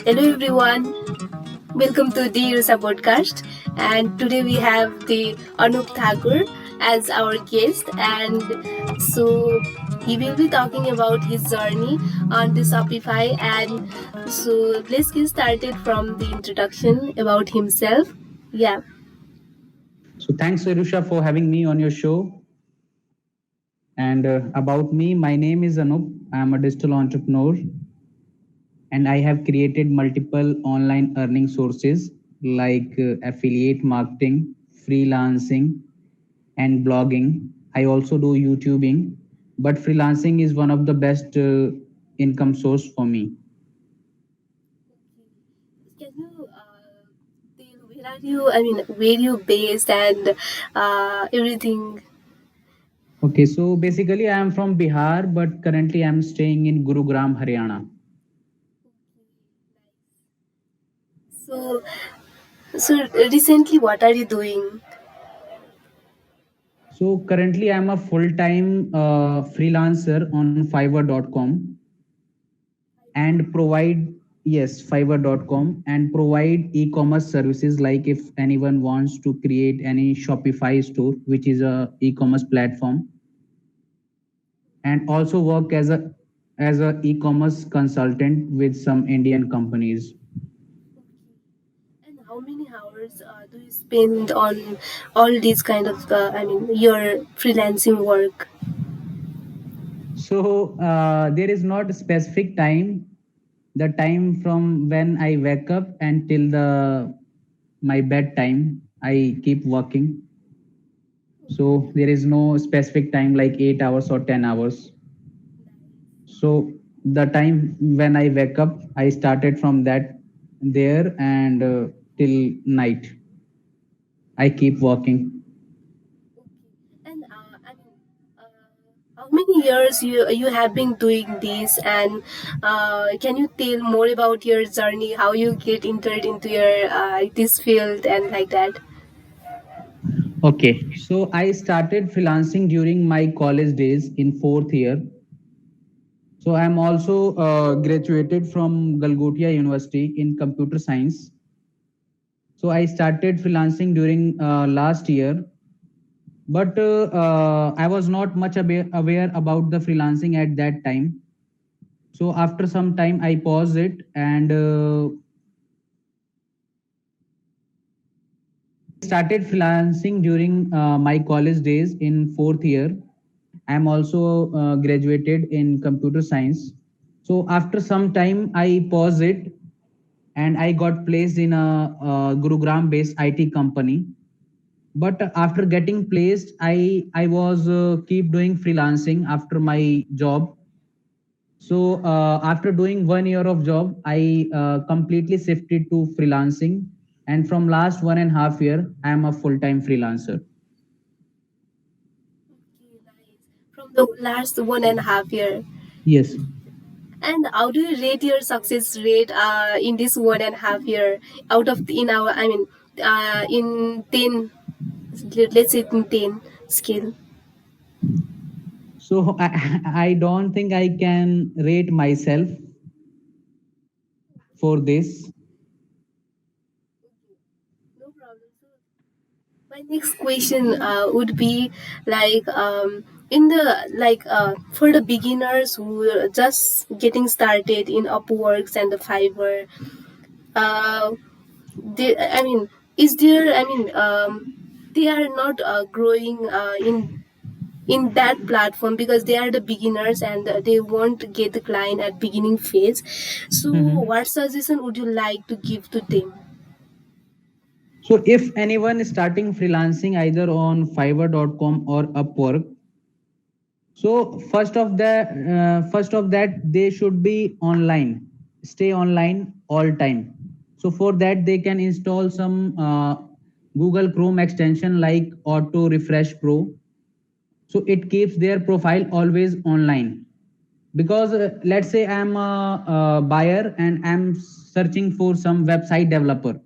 Hello everyone, welcome to the Rusa podcast. And today we have the Anup Thakur as our guest, and so he will be talking about his journey on the Shopify. And so let's get started from the introduction about himself. Yeah. So thanks, Irusha, for having me on your show. And about me, my name is Anup. I am a digital entrepreneur, and I have created multiple online earning sources like affiliate marketing, freelancing, and blogging. I also do YouTubing, but freelancing is one of the best income source for me. Can you tell where are you? I mean, where you based and everything? Okay, so basically, I am from Bihar, but currently I am staying in Gurugram, Haryana. So, so recently, what are you doing? So currently, I'm a full-time freelancer on Fiverr.com and provide Fiverr.com and provide e-commerce services like if anyone wants to create any Shopify store, which is a e-commerce platform, and also work as a e-commerce consultant with some Indian companies. And how many hours do you spend on all these kind of, your freelancing work? So there is not a specific time. The time from when I wake up until the my bedtime, I keep working. So there is no specific time like 8 hours or 10 hours. So the time when I wake up, I started from that there and till night. I keep working. And how many years you have been doing this? And can you tell more about your journey? How you get entered into your this field and like that? Okay, so I started freelancing during my college days in fourth year. So I am also graduated from Galgotia University in computer science. So I started freelancing during last year, but I was not much aware about the freelancing at that time. So after some time, I paused it and started freelancing during my college days in fourth year. I am also graduated in computer science. So after some time, I paused it and I got placed in a Gurugram based IT company. But after getting placed, I was keep doing freelancing after my job. So after doing 1 year of job, I completely shifted to freelancing, and from last 1.5 year, I am a full-time freelancer. Okay, nice. From the last 1.5 year. Yes. And how do you rate your success rate in this 1.5 year out of in our in 10, let's say in 10 scale? So I don't think I can rate myself for this. No problem. So my next question would be like in the for the beginners who are just getting started in Upworks and the Fiverr, uh, I mean, is there? They are not growing in that platform because they are the beginners and they won't get the client at beginning phase. So, Mhm. what suggestion would you like to give to them? So if anyone is starting freelancing either on Fiverr.com or Upwork, so first of that they should be online, stay online all time. So for that they can install some Google Chrome extension like Auto Refresh Pro. So it keeps their profile always online. Because let's say I'm a buyer and I'm searching for some website developer,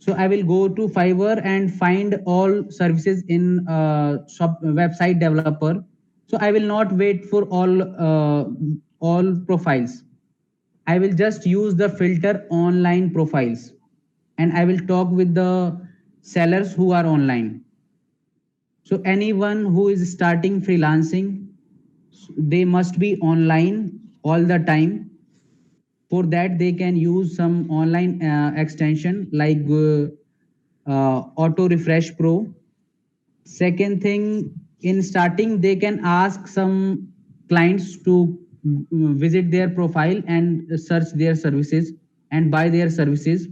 so I will go to Fiverr and find all services in shop website developer. So I will not wait for all profiles. I will just use the filter online profiles, and I will talk with the sellers who are online. So anyone who is starting freelancing, they must be online all the time. For that, they can use some online extension like Auto Refresh Pro. Second thing, in starting, they can ask some clients to visit their profile and search their services and buy their services.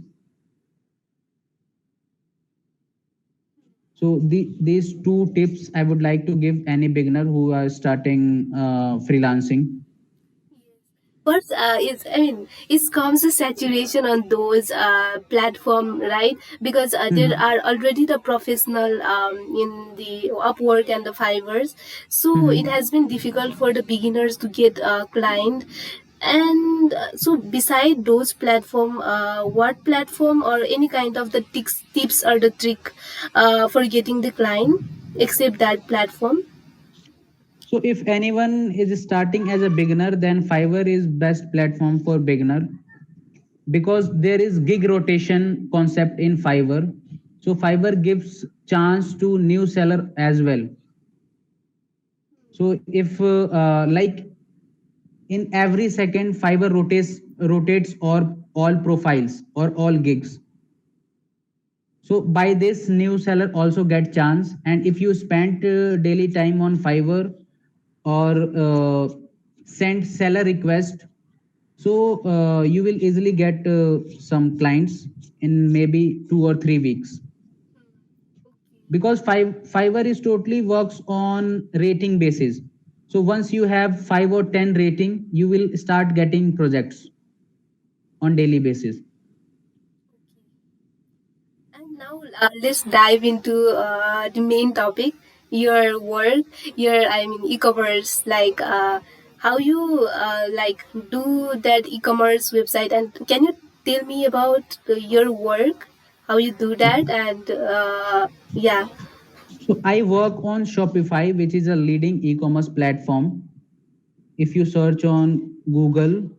So these two tips I would like to give any beginner who are starting freelancing. But it's, I mean, it comes a saturation on those platform, right? Because there Mhm. are already the professional in the Upwork and the Fivers, so it Mhm. has been difficult for the beginners to get a client. And so, beside those platform, what platform or any kind of the tips or the trick for getting the client, except that platform? So if anyone is starting as a beginner, then Fiverr is best platform for beginner because there is gig rotation concept in Fiverr. So Fiverr gives chance to new seller as well. So if like in every second Fiverr rotates or all profiles or all gigs. So by this new seller also get chance, and if you spend daily time on Fiverr or send seller request, so you will easily get some clients in maybe 2 or 3 weeks, because Fiverr is totally works on rating basis. So once you have 5 or 10 rating, you will start getting projects on daily basis. And now let's dive into the main topic, your work, your, I mean, e-commerce, like how you like do that e-commerce website. And can you tell me about your work, how you do that, and yeah. So I work on Shopify, which is a leading e-commerce platform. If you search on Google,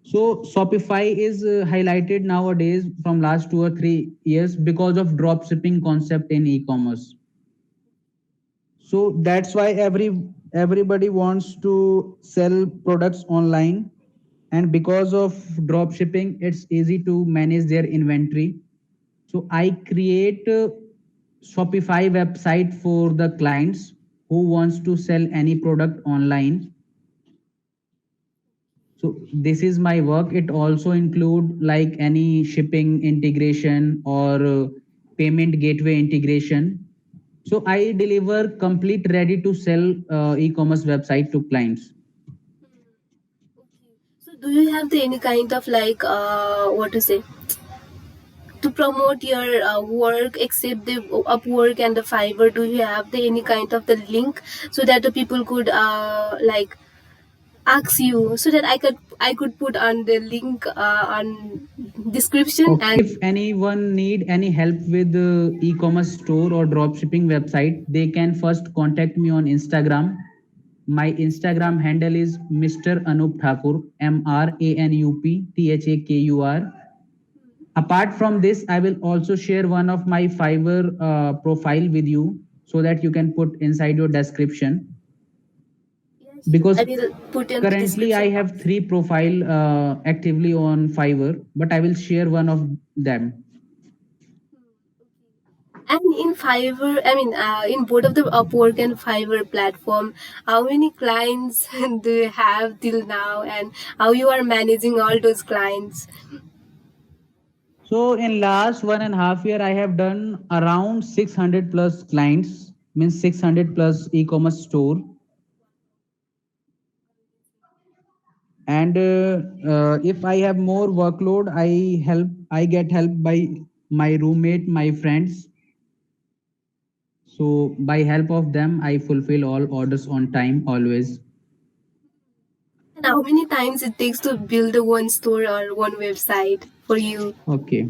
so Shopify is highlighted nowadays from last 2 or 3 years because of drop shipping concept in e-commerce. So that's why everybody wants to sell products online, and because of drop shipping, it's easy to manage their inventory. So I create a Shopify website for the clients who wants to sell any product online. So this is my work. It also include like any shipping integration or payment gateway integration. So I deliver complete ready to sell e-commerce website to clients. So do you have the any kind of like what to say, to promote your work, except the Upwork and the Fiverr? Do you have the any kind of the link so that the people could like ask you, so that I could put on the link on description? Okay. And If anyone need any help with e-commerce store or drop shipping website, they can first contact me on Instagram. My Instagram handle is Mr. Anup Thakur, MRANUPTHAKUR. Apart from this, I will also share one of my Fiverr profile with you so that you can put inside your description, yeah, sure, because I will put in the currently I description have box. three profile actively on Fiverr, but I will share one of them. And in Fiverr, I mean, in both of the Upwork and Fiverr platform, how many clients do you have till now, and how you are managing all those clients? So in last 1.5 year, I have done around 600 plus clients, means 600 plus e-commerce store. And if I have more workload, I get help by my roommate, my friends. So by help of them, I fulfill all orders on time always. And how many times it takes to build a one store or one website for you? Okay.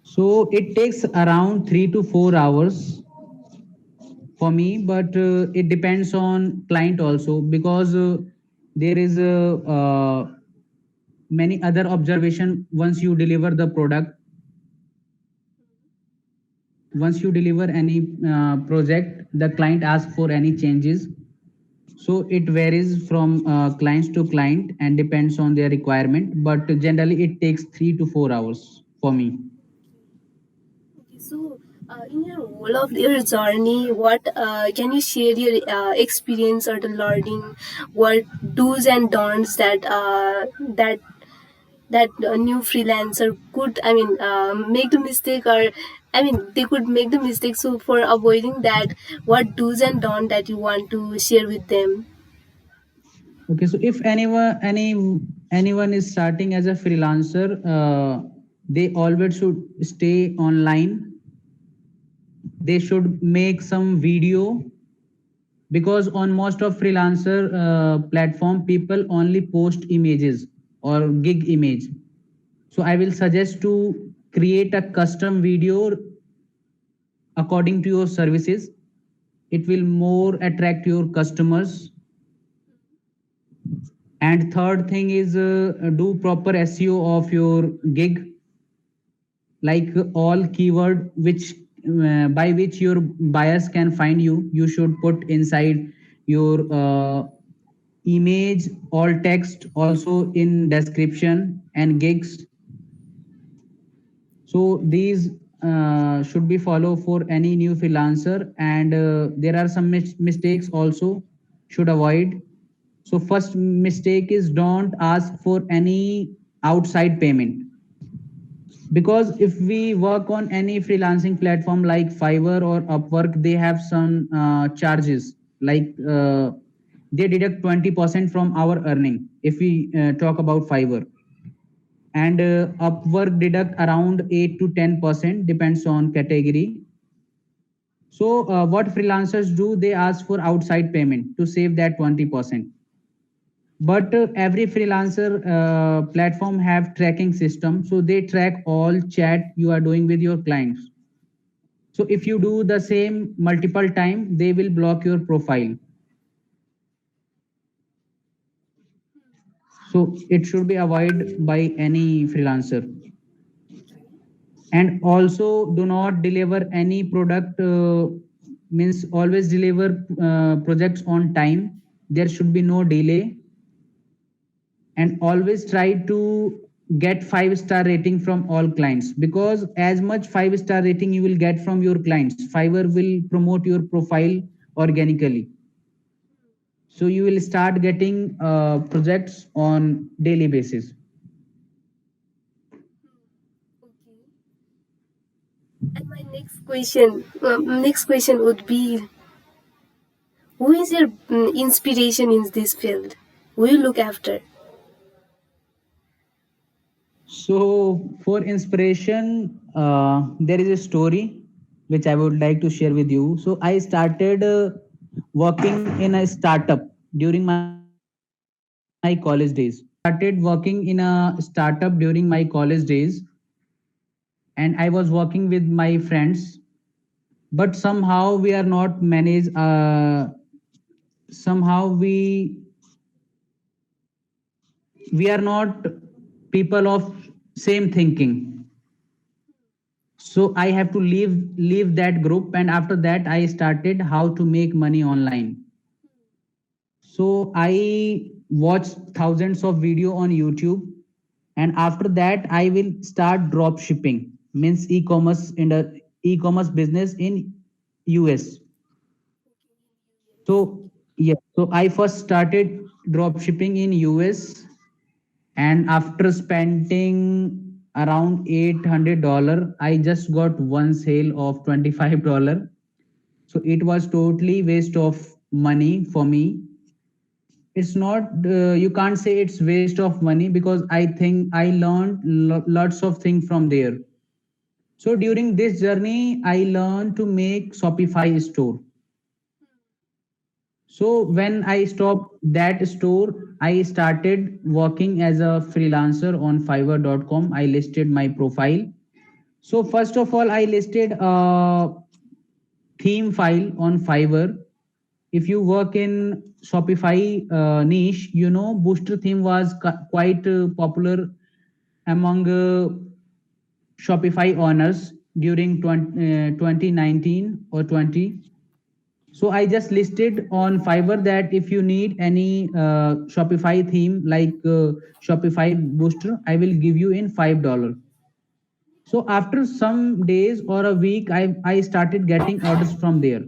So it takes around 3 to 4 hours for me, but it depends on client also, because there is a many other observation. Once you deliver any project, the client asks for any changes. So it varies from clients to client and depends on their requirement, but generally it takes 3 to 4 hours for me. Okay, so in your whole of your journey, what can you share your experience or the learning? What do's and don'ts that a new freelancer could, I mean, make the mistake, or I mean, they could make the mistake. So for avoiding that, what do's and don'ts that you want to share with them? Okay, so if anyone is starting as a freelancer, they always should stay online. They should make some video, because on most of freelancer platform, people only post images or gig image. So I will suggest to create a custom video according to your services. It will more attract your customers. And third thing is, do proper SEO of your gig, like all keyword which by which your buyers can find you. You should put inside your image, all text, also in description and gigs. So these should be follow for any new freelancer, and there are some mistakes also should avoid. So first mistake is, don't ask for any outside payment, because if we work on any freelancing platform like Fiverr or Upwork, they have some charges, like they deduct 20% from our earning if we talk about Fiverr, and Upwork deduct around 8 to 10%, depends on category. So what freelancers do, they ask for outside payment to save that 20%. But every freelancer platform have tracking system, so they track all chat you are doing with your clients. So if you do the same multiple time, they will block your profile. So it should be avoided by any freelancer. And also, do not deliver any product, means always deliver projects on time. There should be no delay. And always try to get 5-star rating from all clients, because as much 5-star rating you will get from your clients, Fiverr will promote your profile organically. So you will start getting projects on daily basis. Okay. And my next question would be, who is your inspiration in this field? Who you look after? So for inspiration, there is a story which I would like to share with you. So I started working in a startup during my college days. And I was working with my friends, but somehow we are not managed. Somehow we are not people of same thinking. So I have to leave that group, and after that I started how to make money online. So I watched thousands of video on YouTube, and after that I will start drop shipping, means e-commerce, in the e-commerce business in US. So yeah, so I first started drop shipping in US, and after spending around $800, I just got one sale of $25. So it was totally waste of money for me. It's not, you can't say it's waste of money, because I think I learned lots of things from there. So during this journey, I learned to make Shopify store. So when I stopped that store, I started working as a freelancer on Fiverr.com. I listed my profile. So first of all, I listed a theme file on Fiverr. if you work in Shopify niche, Booster theme was quite popular among Shopify owners during 2019 or 20. So I just listed on Fiverr that if you need any Shopify theme like Shopify Booster, I will give you in $5. So after some days or a week, I started getting orders from there.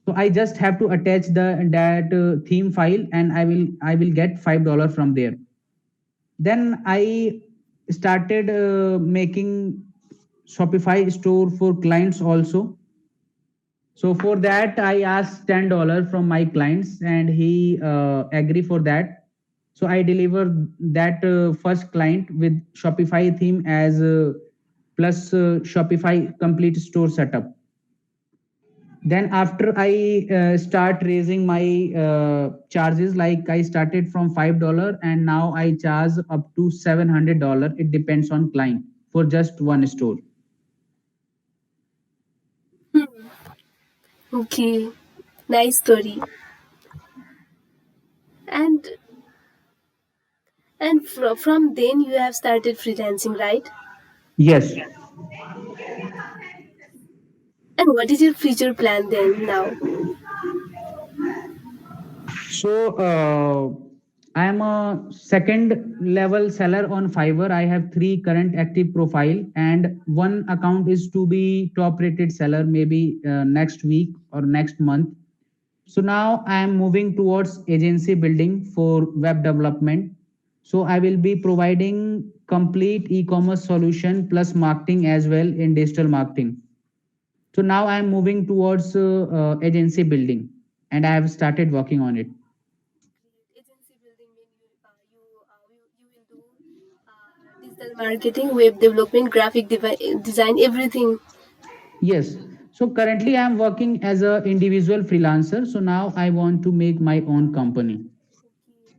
So I just have to attach that theme file, and I will get $5 from there. Then I started making Shopify store for clients also. So for that, I asked $10 from my clients, and he agreed for that. So I delivered that first client with Shopify theme as plus Shopify complete store setup. Then after I start raising my charges, like I started from $5 and now I charge up to $700. It depends on client for just one store. Hmm. Okay, nice story. And from then you have started freelancing, right? Yes. And what is your future plan then now? So I am a second level seller on Fiverr. I have three current active profile, and one account is to be top rated seller maybe next week or next month. So now I am moving towards agency building for web development. So I will be providing complete e-commerce solution plus marketing as well in digital marketing. So now I am moving towards agency building, and I have started working on it. Agency building mean you will do digital marketing, web development, graphic design, everything. Yes. So currently I am working as a individual freelancer. So now I want to make my own company. Okay.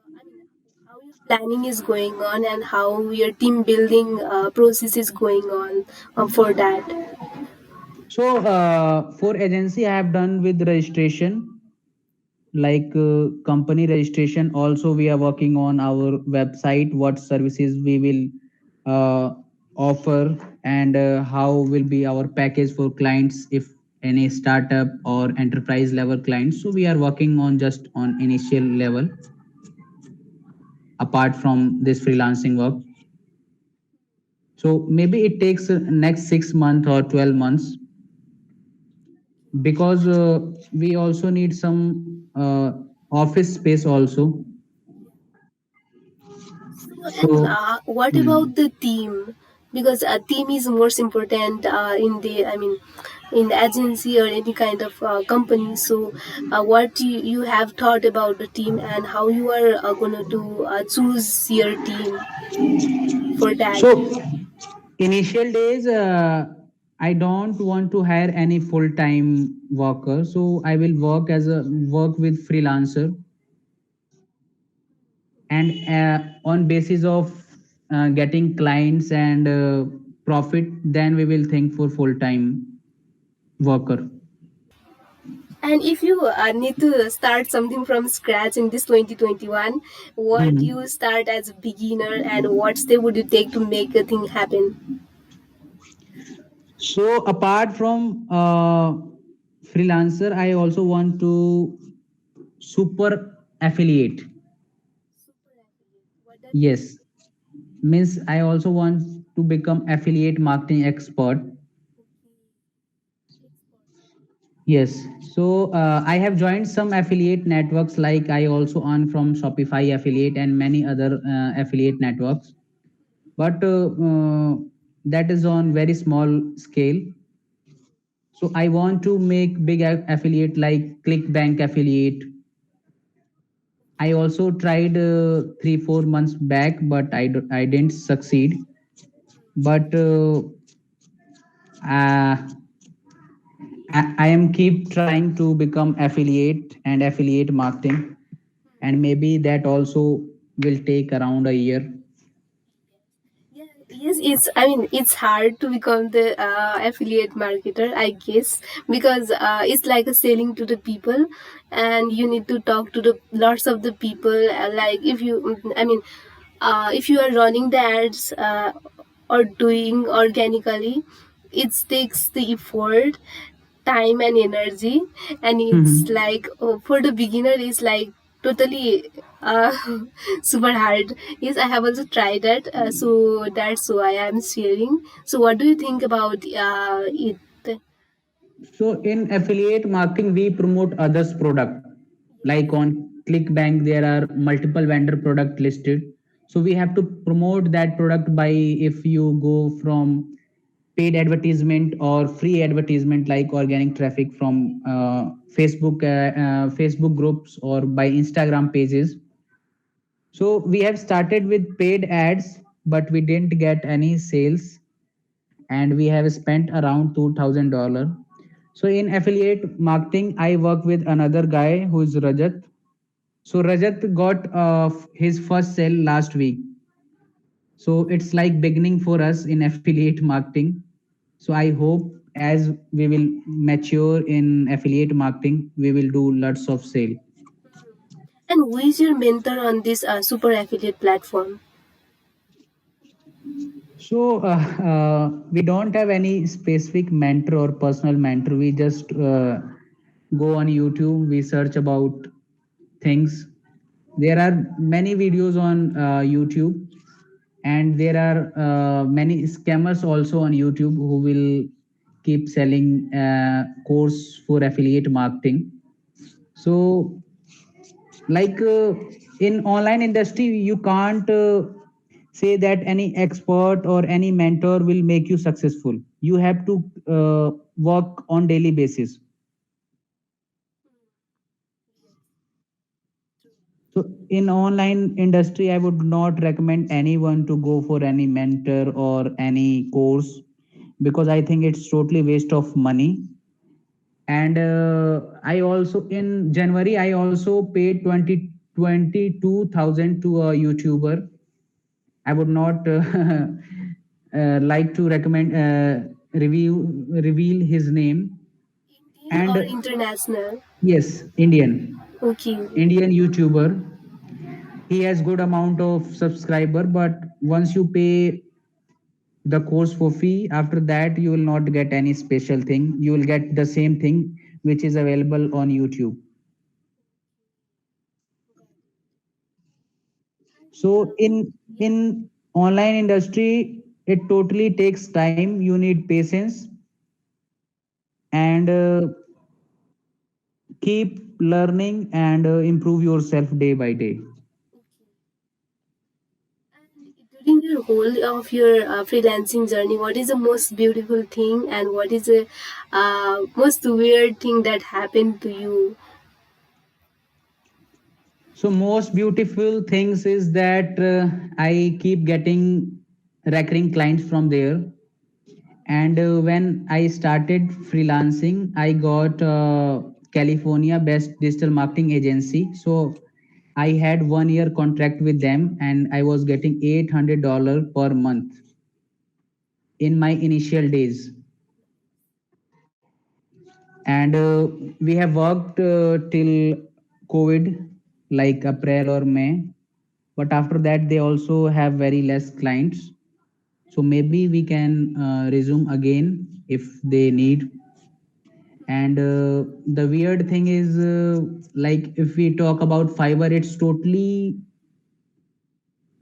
And I mean, how your planning is going on and how your team building process is going on for that. So for agency, I have done with registration, like company registration. Also, we are working on our website, what services we will offer, and how will be our package for clients if any startup or enterprise level clients. So we are working on just on initial level apart from this freelancing work. So maybe it takes next 6 months or 12 months because we also need some office space also. So, and So what hmm. about the team? Because a team is most important in the, I mean, in the agency or any kind of company. So, what you have thought about the team and how you are going to choose your team for that? So initial days, I don't want to hire any full time worker. So I will work with freelancer, and on basis of getting clients and profit, then we will think for full time worker. And if you need to start something from scratch in this 2021, what Mhm. you start as a beginner and what step would you take to make a thing happen? So apart from freelancer, I also want to super affiliate. Super affiliate. What that mean? Yes, means I also want to become affiliate marketing expert. Okay, expert. Yes, so I have joined some affiliate networks, like I also earn from Shopify affiliate and many other affiliate networks. But that is on very small scale. So I want to make big affiliate like ClickBank affiliate. I also tried 3 4 months back, but I didn't succeed. But uh, I am keep trying to become affiliate and affiliate marketing, and maybe that also will take around a year. Yeah, Yes, it's hard to become the affiliate marketer, I guess, because it's like a selling to the people, and you need to talk to the lots of the people. Like if you, if you are running the ads or doing organically, it takes the effort, time and energy, and it's Mhm. like for the beginner it's like totally uh, super hard. Yes, I have also tried that, so that's why I'm sharing. So what do you think about it? So in affiliate marketing, we promote others' product. Like on ClickBank, there are multiple vendor product listed. So we have to promote that product by, if you go from paid advertisement or free advertisement, like organic traffic from Facebook groups or by Instagram pages. So we have started with paid ads, but we didn't get any sales, and we have spent around $2,000. So in affiliate marketing, I work with another guy who is Rajat. So Rajat got his first sale last week. So it's like beginning for us in affiliate marketing. So I hope as we will mature in affiliate marketing, we will do lots of sale. And who is your mentor on this super affiliate platform? So we don't have any specific mentor or personal mentor. We just go on YouTube. We search about things. There are many videos on YouTube, and there are many scammers also on YouTube who will keep selling course for affiliate marketing. So like in online industry, you can't say that any expert or any mentor will make you successful. You have to work on daily basis. So in online industry, I would not recommend anyone to go for any mentor or any course, because I think it's totally waste of money. And I also in January I also paid 22,000 to a YouTuber. I would not like to recommend reveal his name. Indian or And international? yes, Okay. Indian YouTuber. He has good amount of subscriber, but once you pay the course for fee, after that you will not get any special thing. You will get the same thing which is available on YouTube. So in online industry, it totally takes time. You need patience, and keep learning, and improve yourself day by day. And during your whole of your freelancing journey, what is the most beautiful thing, and what is the most weird thing that happened to you? So most beautiful things is that I keep getting recurring clients from there. And when I started freelancing, I got California Best Digital Marketing Agency. So I had 1 year contract with them, and I was getting $800 per month in my initial days. And we have worked till COVID, like April or May. But after that, they also have very less clients. So maybe we can resume again if they need. And the weird thing is, like if we talk about Fiverr, it's totally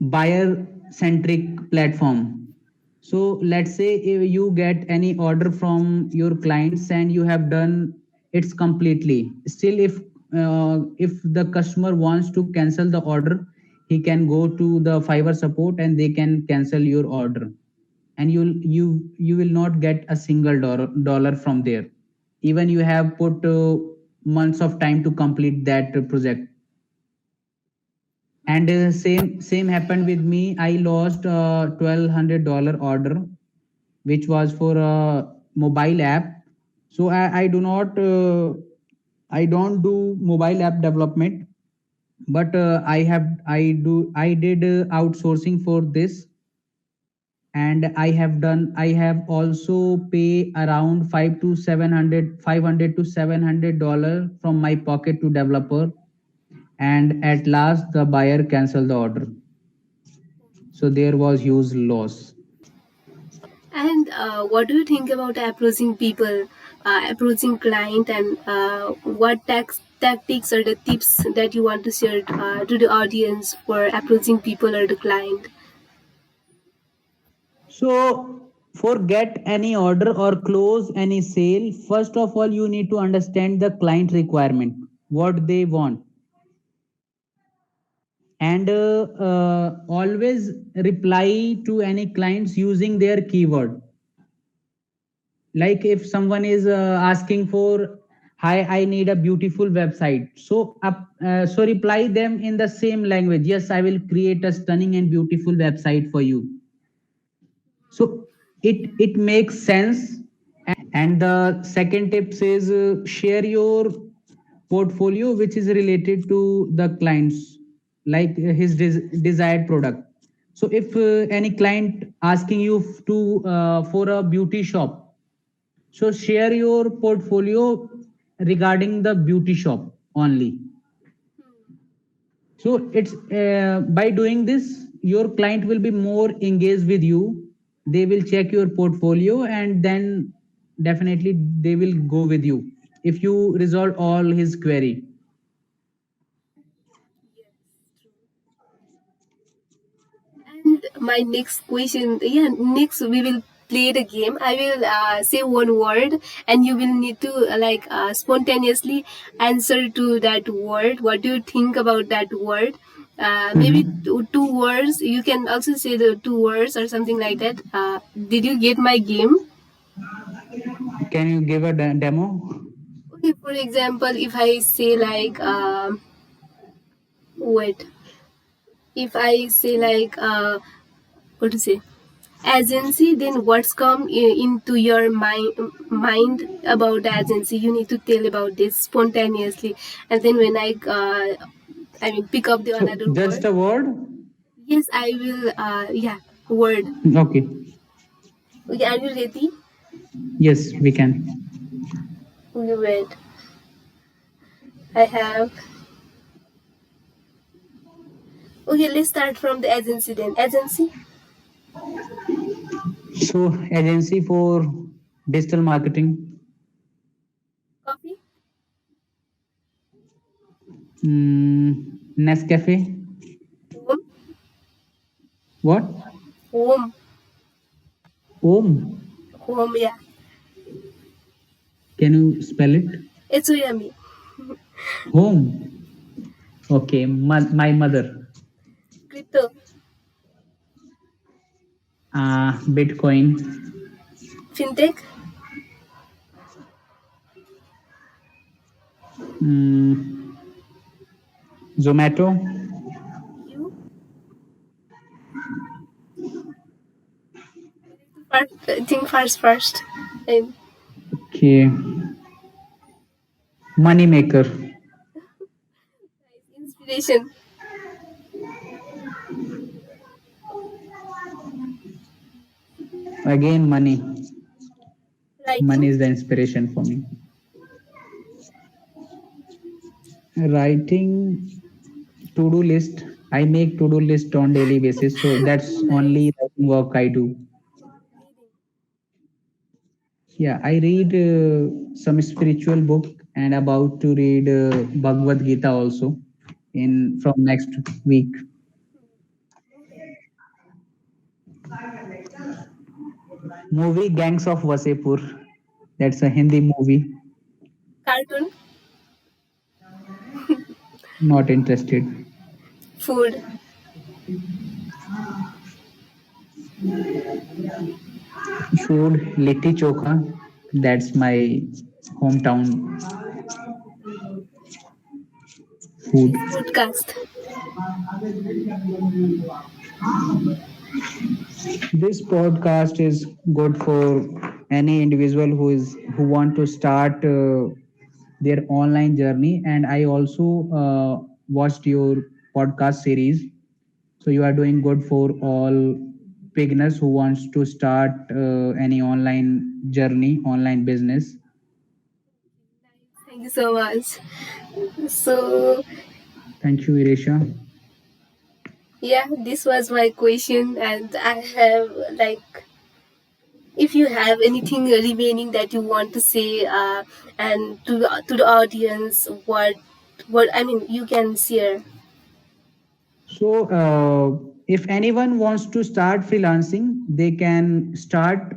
buyer centric platform. So let's say if you get any order from your clients and you have done it's completely, still if the customer wants to cancel the order, he can go to the Fiverr support and they can cancel your order, and you will not get a single dollar from there, even you have put months of time to complete that project. And same happened with me. I lost a $1,200 order, which was for a mobile app. So I do not I don't do mobile app development, but I did outsourcing for this. and I have also pay around 500 to 700 dollar from my pocket to developer, and at last the buyer canceled the order. So there was huge loss. And what do you think about approaching people, approaching client, and what tactics or the tips that you want to share to the audience for approaching people or the client? So for get any order or close any sale, first of all you need to understand the client requirement, what they want, and always reply to any clients using their keyword. Like if someone is asking for, hi, I need a beautiful website, so reply them in the same language, yes, I will create a stunning and beautiful website for you. So it makes sense. And the second tips is share your portfolio which is related to the clients, like his desired product. So if any client asking you to for a beauty shop, so share your portfolio regarding the beauty shop only. So it's by doing this, your client will be more engaged with you. They will check your portfolio and then definitely they will go with you if you resolve all his query. And my next question, yeah, next we will play the game. I will say one word, and you will need to spontaneously answer to that word. What do you think about that word? Maybe Mhm. two words. You can also say the two words or something like that. Did you get my game? Can you give a demo? Okay, for example, if I say wait, if I say what to say? Agency, then what's come into your mind about the agency? You need to tell about this spontaneously, and then when I mean pick up the So another just word. a word. Yes, I will. Yeah, word. Okay. Okay, are you ready? Yes, we can. Okay, wait. I have. Okay, let's start from the agency then. Agency. So agency for digital marketing. Coffee. Nescafe. Home. What? Home. Home. Home. Yeah. Can you spell it? It's so yummy. Home. Okay, my mother. Crypto. Bitcoin. Fintech. Mm, Zomato. You. First, think first. And Okay, money maker. inspiration. Again, money. Money Writing. is the inspiration for me. Writing to-do list. I make to-do list on daily basis, so that's Nice. only writing work I do. Reading. Yeah, I read some spiritual book and about to read Bhagavad Gita also in from next week. Movie. Movie Gangs of Wasepur. That's a Hindi movie. Cartoon. Not interested. Food. Food Litti Chokha. That's my hometown food. This podcast. This podcast is good for any individual who want to start their online journey. And I also watched your podcast series. So you are doing good for all beginners who wants to start any online journey, online business. Thank you so much. So Thank you, Iresha. yeah, this was my question, and I have like, if you have anything remaining that you want to say, and to the audience, what I mean, you can share. So, if anyone wants to start freelancing, they can start,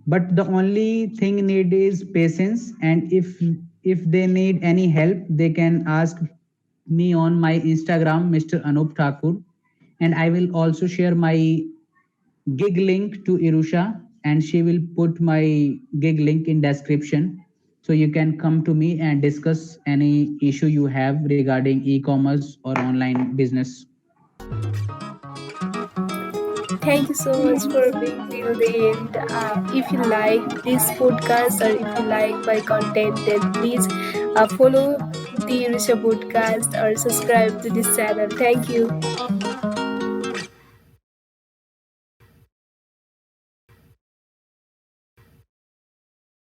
but the only thing need is patience. And if they need any help, they can ask me on my Instagram, Mr. Anup Thakur, and I will also share my gig link to Irusha, and she will put my gig link in description. So you can come to me and discuss any issue you have regarding e-commerce or online business. Thank you so much for being till the end. If you like this podcast or if you like my content, then please follow the Risha podcast or subscribe to this channel. Thank you.